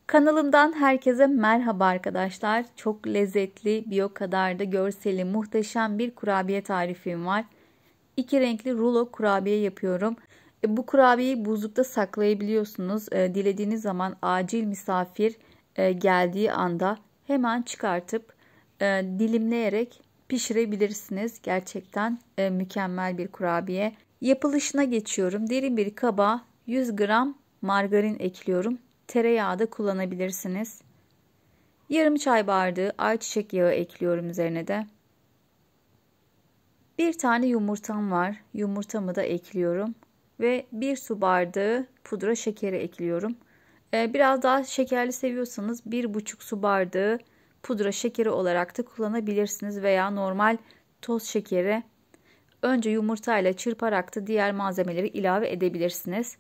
Kanalımdan herkese merhaba arkadaşlar. Çok lezzetli, bir o kadar da görseli muhteşem bir kurabiye tarifim var. 2 renkli rulo kurabiye yapıyorum. Bu kurabiyeyi buzlukta saklayabiliyorsunuz. Dilediğiniz zaman acil misafir geldiği anda hemen çıkartıp dilimleyerek pişirebilirsiniz. Gerçekten mükemmel bir kurabiye. Yapılışına geçiyorum. Derin bir kaba 100 gram margarin ekliyorum. Tereyağı da kullanabilirsiniz. Yarım çay bardağı ayçiçek yağı ekliyorum üzerine de. Bir tane yumurtam var. Yumurtamı da ekliyorum. Ve 1 su bardağı pudra şekeri ekliyorum. Biraz daha şekerli seviyorsanız 1,5 su bardağı pudra şekeri olarak da kullanabilirsiniz. Veya normal toz şekeri. Önce yumurtayla çırparak da diğer malzemeleri ilave edebilirsiniz.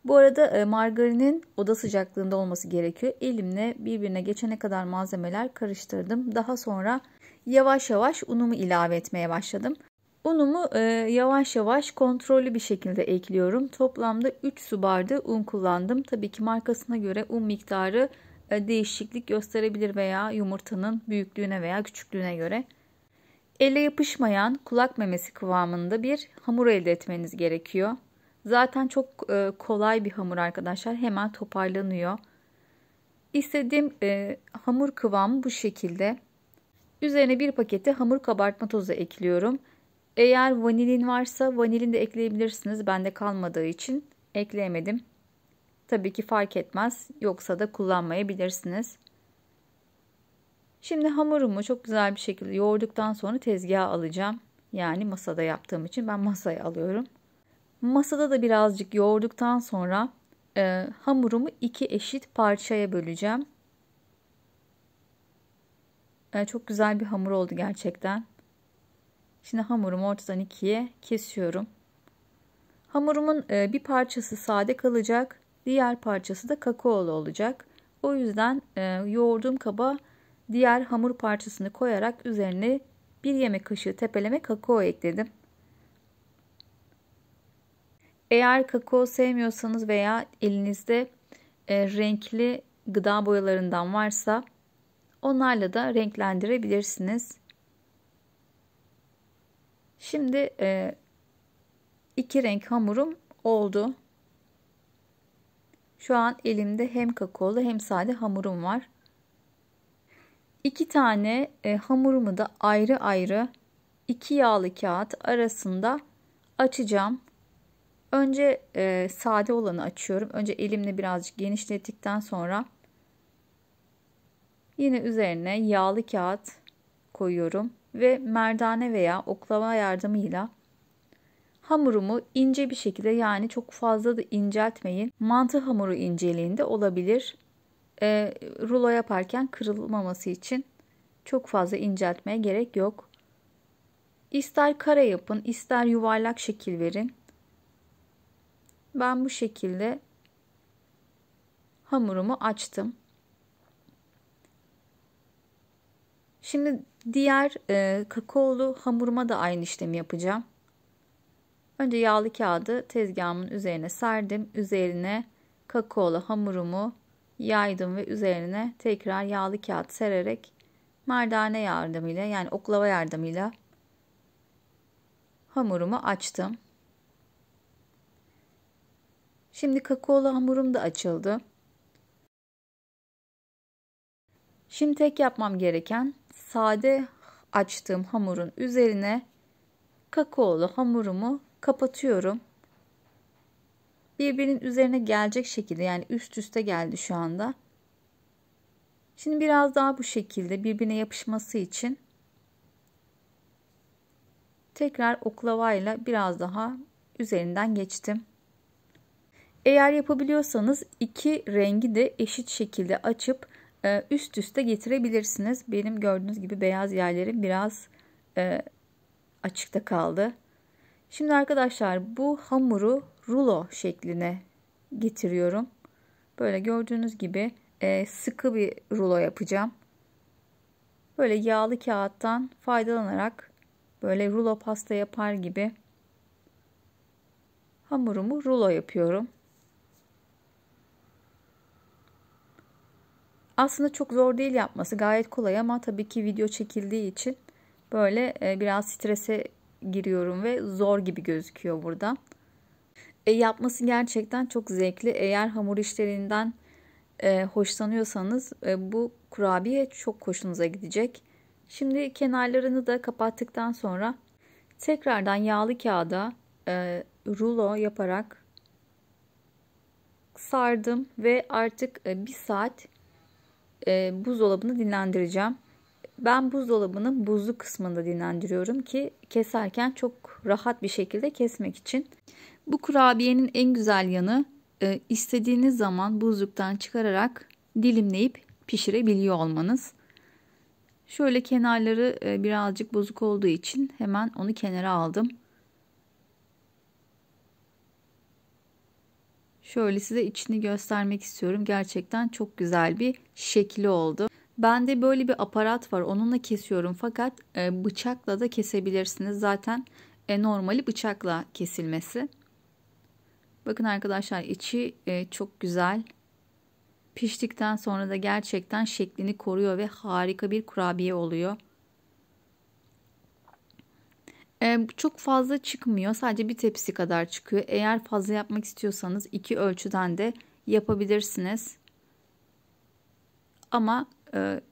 Bu arada margarinin oda sıcaklığında olması gerekiyor. Elimle birbirine geçene kadar malzemeler karıştırdım. Daha sonra yavaş yavaş unumu ilave etmeye başladım. Unumu yavaş yavaş kontrollü bir şekilde ekliyorum. Toplamda 3 su bardağı un kullandım. Tabii ki markasına göre un miktarı değişiklik gösterebilir veya yumurtanın büyüklüğüne veya küçüklüğüne göre. Elle yapışmayan kulak memesi kıvamında bir hamur elde etmeniz gerekiyor. Zaten çok kolay bir hamur arkadaşlar. Hemen toparlanıyor. İstediğim hamur kıvamı bu şekilde. Üzerine bir pakete hamur kabartma tozu ekliyorum. Eğer vanilin varsa vanilin de ekleyebilirsiniz. Bende kalmadığı için ekleyemedim. Tabii ki fark etmez. Yoksa da kullanmayabilirsiniz. Şimdi hamurumu çok güzel bir şekilde yoğurduktan sonra tezgaha alacağım. Yani masada yaptığım için ben masaya alıyorum. Masada da birazcık yoğurduktan sonra hamurumu 2 eşit parçaya böleceğim. Çok güzel bir hamur oldu gerçekten. Şimdi hamurumu ortadan 2'ye kesiyorum. Hamurumun bir parçası sade kalacak. Diğer parçası da kakaolu olacak. O yüzden yoğurduğum kaba diğer hamur parçasını koyarak üzerine 1 yemek kaşığı tepeleme kakao ekledim. Eğer kakao sevmiyorsanız veya elinizde renkli gıda boyalarından varsa onlarla da renklendirebilirsiniz. Şimdi 2 renk hamurum oldu. Şu an elimde hem kakaolu hem sade hamurum var. 2 tane hamurumu da ayrı ayrı 2 yağlı kağıt arasında açacağım. Önce sade olanı açıyorum. Önce elimle birazcık genişlettikten sonra yine üzerine yağlı kağıt koyuyorum ve merdane veya oklava yardımıyla hamurumu ince bir şekilde, yani çok fazla da inceltmeyin. Mantı hamuru inceliğinde olabilir. Rulo yaparken kırılmaması için çok fazla inceltmeye gerek yok. İster kare yapın, ister yuvarlak şekil verin. Ben bu şekilde hamurumu açtım. Şimdi diğer kakaolu hamuruma da aynı işlemi yapacağım. Önce yağlı kağıdı tezgahımın üzerine serdim. Üzerine kakaolu hamurumu yaydım ve üzerine tekrar yağlı kağıt sererek merdane yardımıyla, yani oklava yardımıyla hamurumu açtım. Şimdi kakaolu hamurum da açıldı. Şimdi tek yapmam gereken sade açtığım hamurun üzerine kakaolu hamurumu kapatıyorum. Birbirinin üzerine gelecek şekilde, yani üst üste geldi şu anda. Şimdi biraz daha bu şekilde birbirine yapışması için tekrar oklavayla biraz daha üzerinden geçtim. Eğer yapabiliyorsanız 2 rengi de eşit şekilde açıp üst üste getirebilirsiniz. Benim gördüğünüz gibi beyaz yerlerim biraz açıkta kaldı. Şimdi arkadaşlar bu hamuru rulo şekline getiriyorum. Böyle gördüğünüz gibi sıkı bir rulo yapacağım. Böyle yağlı kağıttan faydalanarak böyle rulo pasta yapar gibi hamurumu rulo yapıyorum. Aslında çok zor değil yapması, gayet kolay ama tabii ki video çekildiği için böyle biraz strese giriyorum ve zor gibi gözüküyor burada. Yapması gerçekten çok zevkli. Eğer hamur işlerinden hoşlanıyorsanız bu kurabiye çok hoşunuza gidecek. Şimdi kenarlarını da kapattıktan sonra tekrardan yağlı kağıda rulo yaparak sardım ve artık bir saat buzdolabını dinlendireceğim. Ben buzdolabının buzlu kısmında dinlendiriyorum ki keserken çok rahat bir şekilde kesmek için. Bu kurabiyenin en güzel yanı istediğiniz zaman buzluktan çıkararak dilimleyip pişirebiliyor olmanız. Şöyle kenarları birazcık bozuk olduğu için hemen onu kenara aldım. Şöyle size içini göstermek istiyorum. Gerçekten çok güzel bir şekli oldu. Bende böyle bir aparat var. Onunla kesiyorum. Fakat bıçakla da kesebilirsiniz. Zaten normali bıçakla kesilmesi. Bakın arkadaşlar, içi çok güzel. Piştikten sonra da gerçekten şeklini koruyor ve harika bir kurabiye oluyor. Çok fazla çıkmıyor. Sadece bir tepsi kadar çıkıyor. Eğer fazla yapmak istiyorsanız 2 ölçüden de yapabilirsiniz. Ama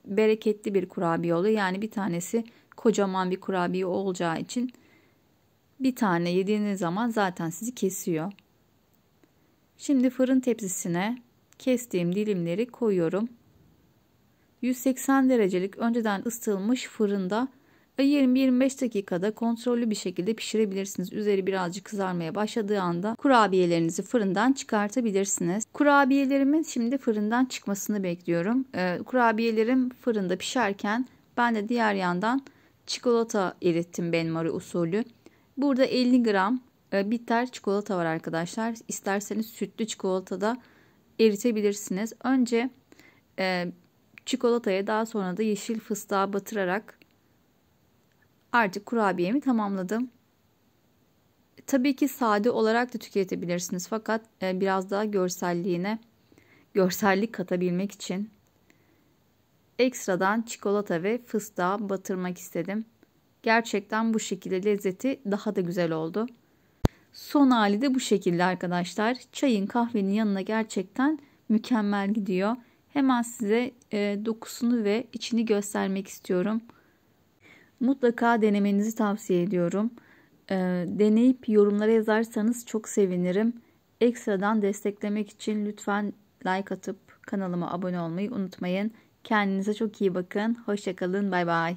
bereketli bir kurabiye oluyor. Yani bir tanesi kocaman bir kurabiye olacağı için bir tane yediğiniz zaman zaten sizi kesiyor. Şimdi fırın tepsisine kestiğim dilimleri koyuyorum. 180 derecelik önceden ısıtılmış fırında 20-25 dakikada kontrollü bir şekilde pişirebilirsiniz. Üzeri birazcık kızarmaya başladığı anda kurabiyelerinizi fırından çıkartabilirsiniz. Kurabiyelerimin şimdi fırından çıkmasını bekliyorum. Kurabiyelerim fırında pişerken ben de diğer yandan çikolata erittim benmari usulü. Burada 50 gram bitter çikolata var arkadaşlar. İsterseniz sütlü çikolata da eritebilirsiniz. Önce çikolataya, daha sonra da yeşil fıstığa batırarak artık kurabiyemi tamamladım. Tabii ki sade olarak da tüketebilirsiniz. Fakat biraz daha görsellik katabilmek için ekstradan çikolata ve fıstığa batırmak istedim. Gerçekten bu şekilde lezzeti daha da güzel oldu. Son hali de bu şekilde arkadaşlar. Çayın, kahvenin yanına gerçekten mükemmel gidiyor. Hemen size dokusunu ve içini göstermek istiyorum. Mutlaka denemenizi tavsiye ediyorum. Deneyip yorumlara yazarsanız çok sevinirim. Ekstradan desteklemek için lütfen like atıp kanalıma abone olmayı unutmayın. Kendinize çok iyi bakın. Hoşça kalın. Bay bay.